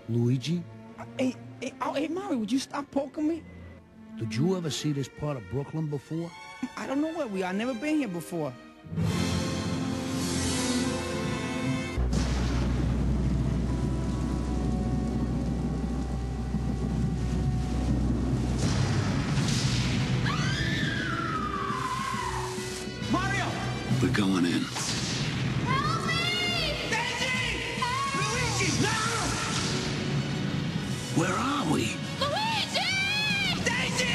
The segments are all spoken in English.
Luigi? Hey, Mario, would you stop poking me? Did you ever see this part of Brooklyn before? I don't know where we are. I've never been here before. Mario! We're going in. Help me! Daisy! Help! Luigi, no! Where are we? Luigi! Daisy!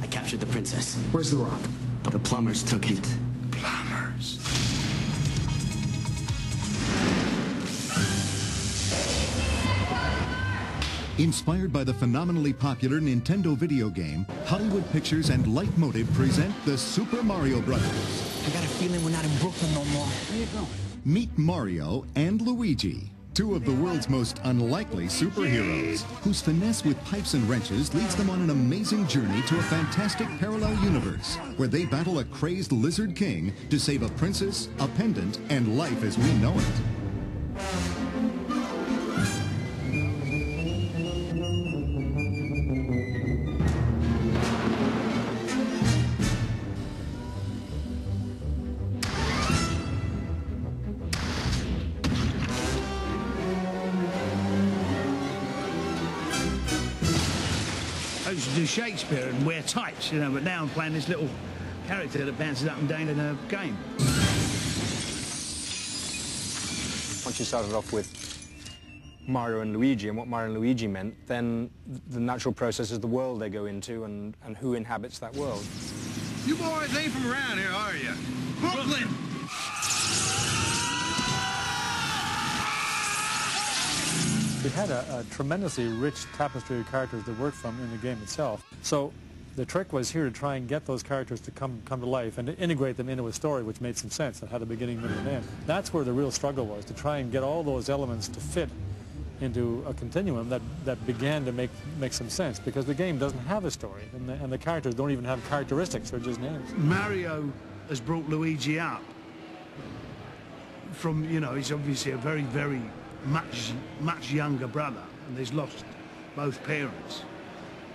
I captured the princess. Where's the rock? The plumbers took it. Plumbers. Inspired by the phenomenally popular Nintendo video game, Hollywood Pictures and Leitmotiv present the Super Mario Brothers. I got a feeling we're not in Brooklyn no more. Where you going? Meet Mario and Luigi, two of the world's most unlikely superheroes, whose finesse with pipes and wrenches leads them on an amazing journey to a fantastic parallel universe, where they battle a crazed lizard king to save a princess, a pendant, and life as we know it. I used to do Shakespeare and wear tights, you know, but now I'm playing this little character that bounces up and down in a game. Once you started off with Mario and Luigi and what Mario and Luigi meant, then the natural process is the world they go into and who inhabits that world. You boys ain't from around here, are you? Brooklyn! We had a tremendously rich tapestry of characters that worked from in the game itself. So the trick was here to try and get those characters to come to life and to integrate them into a story which made some sense and had a beginning, middle, and end. That's where the real struggle was, to try and get all those elements to fit into a continuum that began to make some sense, because the game doesn't have a story, and the characters don't even have characteristics, they're just names. Mario has brought Luigi up from, you know, he's obviously a very, very much younger brother, and he's lost both parents.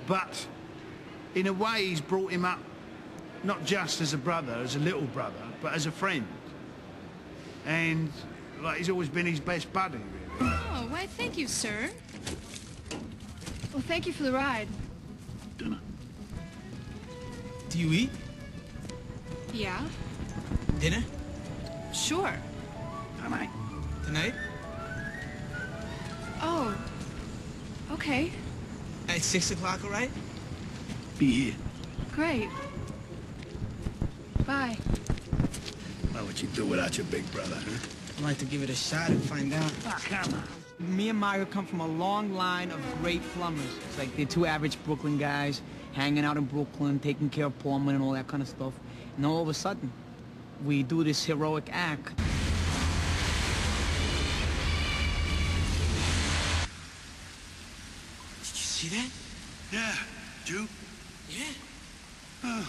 But in a way, he's brought him up not just as a brother, as a little brother, but as a friend. And like, he's always been his best buddy, really. Oh, why, thank you, sir. Well, thank you for the ride. Dinner. Do you eat? Yeah? Dinner? Sure. Tonight. Tonight? Oh. Okay. At 6 o'clock, all right? Be here. Great. Bye. What would you do without your big brother, huh? I'd like to give it a shot and find out. Ah, come on. Me and Mario come from a long line of great plumbers. It's like they're two average Brooklyn guys hanging out in Brooklyn, taking care of plumbing and all that kind of stuff. And all of a sudden, we do this heroic act. Did you see that? Yeah. You? Yeah. Oh.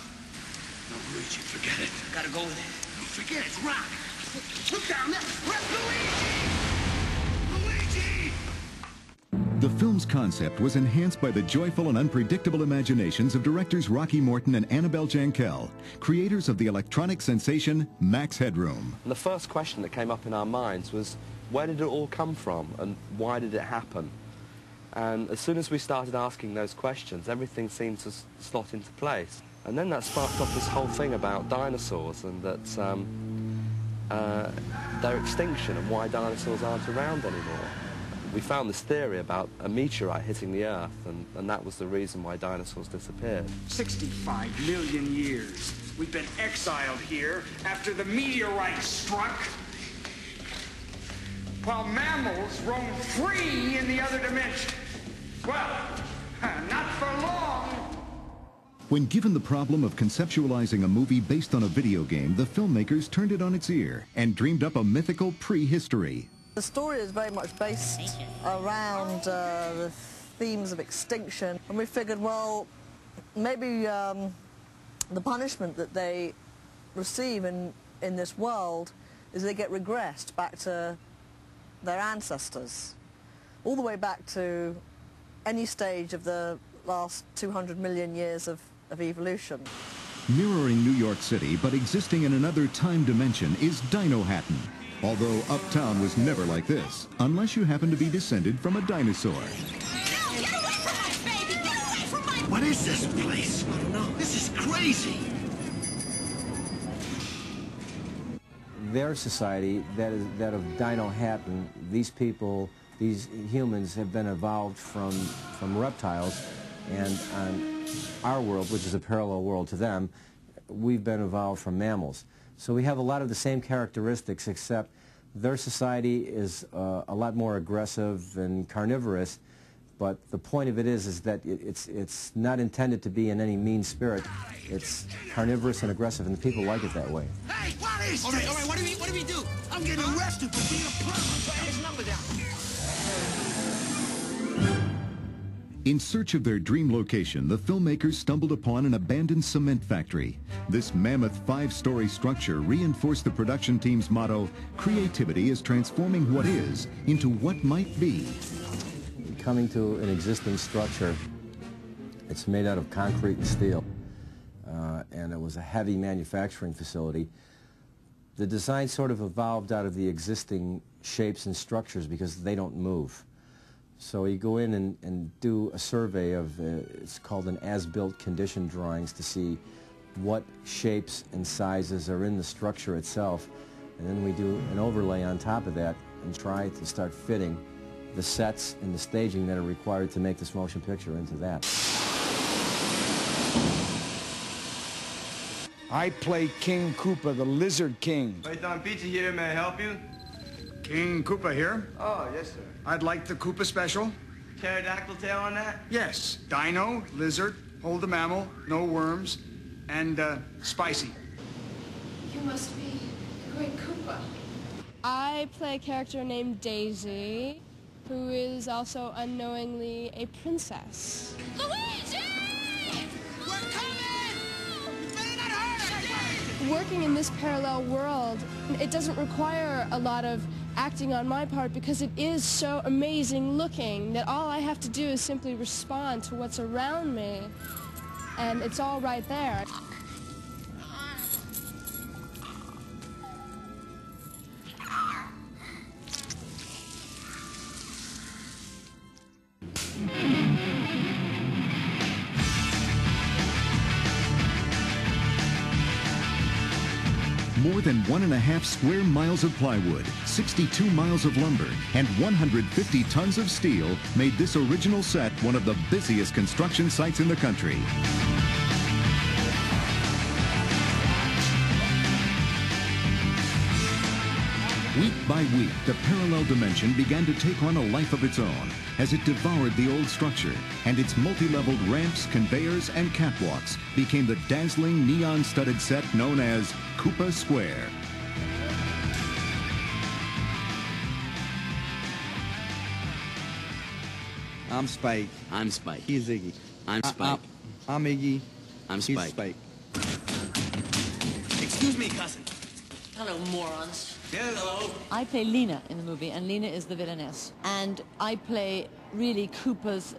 No, Luigi, forget it. Gotta go with it. No, forget it. Rock. Look down there. Luigi! Luigi! The film's concept was enhanced by the joyful and unpredictable imaginations of directors Rocky Morton and Annabelle Jankel, creators of the electronic sensation Max Headroom. And the first question that came up in our minds was, where did it all come from and why did it happen? And as soon as we started asking those questions, everything seemed to slot into place. And then that sparked off this whole thing about dinosaurs and that their extinction and why dinosaurs aren't around anymore. We found this theory about a meteorite hitting the Earth, and that was the reason why dinosaurs disappeared. 65 million years. We've been exiled here after the meteorite struck, while mammals roam free in the other dimension. Well, not for long. When given the problem of conceptualizing a movie based on a video game, the filmmakers turned it on its ear and dreamed up a mythical prehistory. The story is very much based around the themes of extinction, and we figured, well, maybe the punishment that they receive in this world is they get regressed back to their ancestors. all the way back to any stage of the last 200 million years of evolution. Mirroring New York City, but existing in another time dimension, is Dino Hatton. Although Uptown was never like this, unless you happen to be descended from a dinosaur. What is this place? I don't know. This is crazy. Their society, that of Dino Hatton, these people, these humans have been evolved from reptiles, and on our world, which is a parallel world to them, we've been evolved from mammals. So we have a lot of the same characteristics, except their society is a lot more aggressive and carnivorous, but the point of it is that it's not intended to be in any mean spirit. It's carnivorous and aggressive, and the people like it that way. Hey, what is this? All right, what do we do? I'm getting arrested for being a plumber. Put his number down. In search of their dream location, the filmmakers stumbled upon an abandoned cement factory. This mammoth 5-story structure reinforced the production team's motto, creativity is transforming what is into what might be. Coming to an existing structure, it's made out of concrete and steel, and it was a heavy manufacturing facility. The design sort of evolved out of the existing shapes and structures because they don't move. So you go in and do a survey of, it's called an as-built condition drawings, to see what shapes and sizes are in the structure itself. And then we do an overlay on top of that and try to start fitting the sets and the staging that are required to make this motion picture into that. I play King Koopa, the Lizard King. Python Pizza here, may I help you? King Koopa here. Oh, yes, sir. I'd like the Koopa special. Pterodactyl tail on that? Yes. Dino, lizard, hold the mammal, no worms, and spicy. You must be the Great Koopa. I play a character named Daisy, who is also unknowingly a princess. Luigi! We're coming! You better not hurt us! Working in this parallel world, it doesn't require a lot of acting on my part because it is so amazing looking that all I have to do is simply respond to what's around me, and it's all right there. More than 1.5 square miles of plywood, 62 miles of lumber, and 150 tons of steel made this original set one of the busiest construction sites in the country. Week by week, the parallel dimension began to take on a life of its own as it devoured the old structure, and its multi-leveled ramps, conveyors, and catwalks became the dazzling neon-studded set known as Koopa Square. I'm Spike. I'm Spike. He's Iggy. I'm Spike. I'm Iggy. I'm He's Spike. Spike. Excuse me, cousin. Hello, morons. Hello. I play Lena in the movie, and Lena is the villainess. And I play really Koopa's,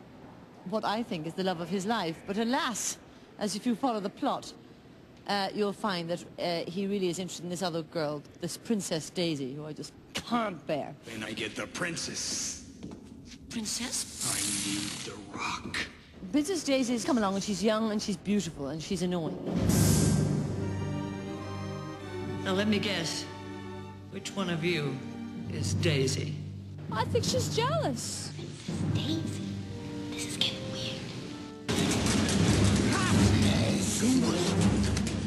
what I think is the love of his life. But alas, as if you follow the plot, you'll find that he really is interested in this other girl, this Princess Daisy, who I just can't bear. Then I get the princess. Princess? I need the rock. Princess Daisy's come along, and she's young, and she's beautiful, and she's annoying. Now let me guess. Which one of you is Daisy? I think she's jealous. Daisy. This is getting weird.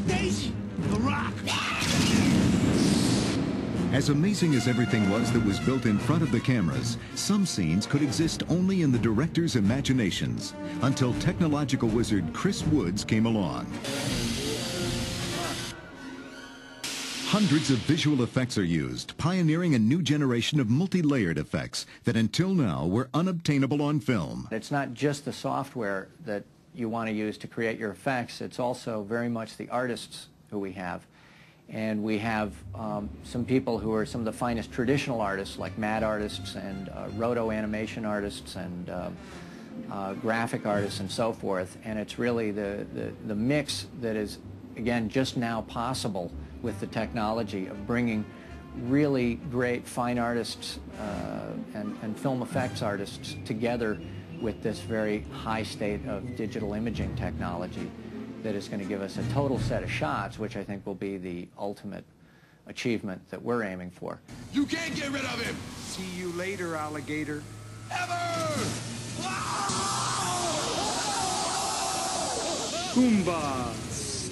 Daisy, the rock. As amazing as everything was that was built in front of the cameras, some scenes could exist only in the director's imaginations, until technological wizard Chris Woods came along. Hundreds of visual effects are used, pioneering a new generation of multi-layered effects that until now were unobtainable on film. It's not just the software that you want to use to create your effects, it's also very much the artists who we have. And we have some people who are some of the finest traditional artists, like matte artists and roto animation artists and graphic artists and so forth. And it's really the mix that is, again, just now possible with the technology of bringing really great fine artists and film effects artists together with this very high state of digital imaging technology that is going to give us a total set of shots, which I think will be the ultimate achievement that we're aiming for. You can't get rid of him! See you later, alligator. Ever! Goombas!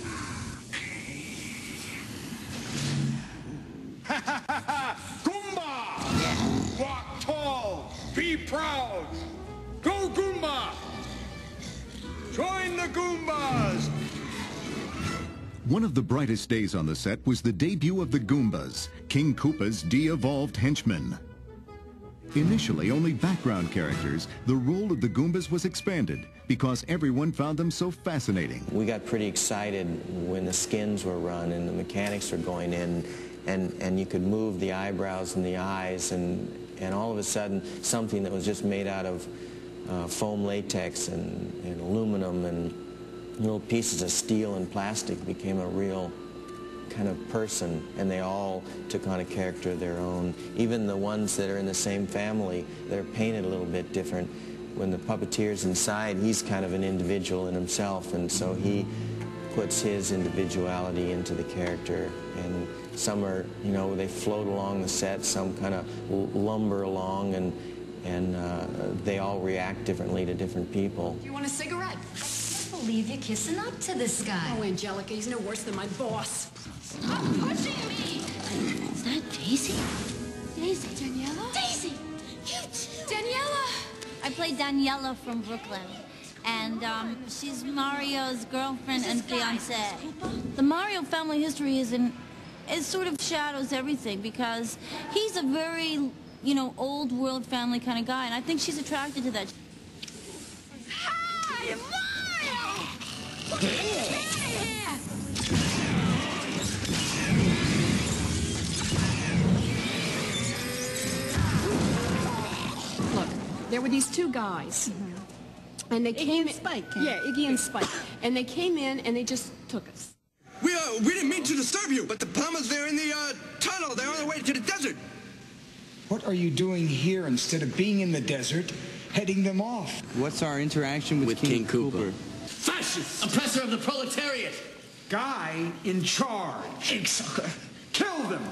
Goomba! Walk tall, be proud. Go Goomba! Join the Goombas! One of the brightest days on the set was the debut of the Goombas, King Koopa's de-evolved henchmen. Initially only background characters, the role of the Goombas was expanded because everyone found them so fascinating. We got pretty excited when the skins were run and the mechanics were going in, and you could move the eyebrows and the eyes, and all of a sudden something that was just made out of foam latex and aluminum and little pieces of steel and plastic became a real kind of person, and they all took on a character of their own. Even the ones that are in the same family, they're painted a little bit different. When the puppeteer's inside, he's kind of an individual in himself, and so he puts his individuality into the character. And some are, you know, they float along the set, some kind of lumber along, and they all react differently to different people. You want a cigarette? I can't believe you're kissing up to this guy. Oh, Angelica, he's no worse than my boss. Stop pushing me! Is that Daisy? Daisy. Daniela? Daisy! You too! Daniela! I play Daniela from Brooklyn, and she's Mario's girlfriend and fiance. The Mario family history is sort of shadows everything because he's a very, you know, old world family kind of guy, and I think she's attracted to that. Hi, Mario! Get out of here! Look, there were these two guys, and they came in. Spike. Yeah, Iggy and Spike, and they came in and they just took us. We didn't mean to disturb you, but the plumbers, they're in the tunnel. They're on their way to the desert. What are you doing here instead of being in the desert, heading them off? What's our interaction with King Koopa? Fascist! Oppressor of the proletariat! Guy in charge. Egg sucker! Kill them!